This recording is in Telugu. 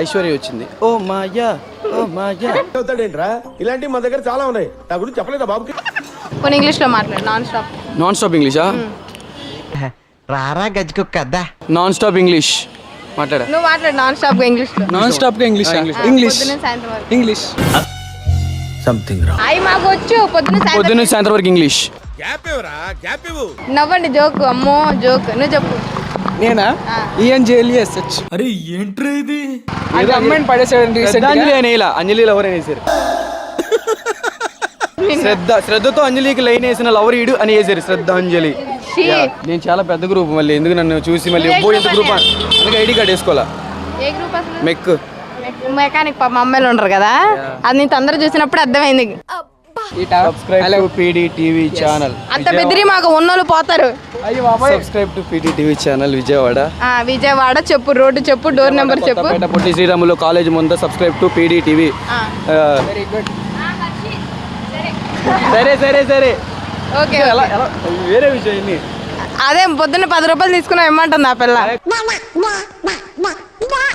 ఐశ్వర్య వచ్చింది. ఓ మాయా ఓ మాయా అవుతాడేంట్రా? ఇలాంటివి మన దగ్గర చాలా ఉన్నాయి. నా గురించి చెప్పలేదా బాబుకి? కొన్ని ఇంగ్లీష్లో మాట్లాడు. నాన్ స్టాప్ ఇంగ్లీషా? రారా గజ్జుకు కదా. నాన్ స్టాప్ ఇంగ్లీష్ మాట్లాడా. నువ్వు మాట్లాడు నాన్ స్టాప్ ఇంగ్లీష్లో. నాన్ స్టాప్ ఇంగ్లీష్ సాయంత్రం వరకు ఇంగ్లీష్ అవి మాకు వచ్చు. పొద్దున్న సాయంత్రం వరకు ఇంగ్లీష్. నవ్వండి. జోక్. అమ్మో జోక్. నువ్వు చెప్పు. నేనా? ENJLESH. అరే ఏంట్రా ఇది? ఏదో అమ్మాయిని పడేసాడు. శ్రద్ధాంజలి అనేలా. అంజలి లవర్ అనేసారు. శ్రద్ధతో అంజలికి లైన్ వేసిన లవర్ ఈడు అని వేసారు. శ్రద్ధాంజలి. నేను చాలా పెద్ద గ్రూప్. మళ్ళీ ఎందుకు నన్ను చూసి మళ్ళీ ఎంత గ్రూప్ అందుకే ఐడి కార్డ్ వేసుకోవాలా. ఏ గ్రూప్ అసలు? మెక్ మెకానిక్. పాప అమ్మాయిలు ఉండరు కదా, అది నీకు అందరూ చూసినప్పుడు అర్థమైంది. Subscribe to PDTV channel. అంత బెదిరి మాకు ఉన్నోళ్ళు పోతారు. Subscribe to PDTV channel Vijayawada. Vijayawada చెప్పు, రోడ్డు చెప్పు, డోర్ నెంబర్ చెప్పు. పొట్టి శ్రీరాములు కాలేజ్ ముందు subscribe to PDTV. Very good. సరే ఓకే. వేరే విషయం. అదే పొద్దున్న 10 రూపాయలు తీసుకున్నావు ఏమంటుంది ఆ పిల్ల.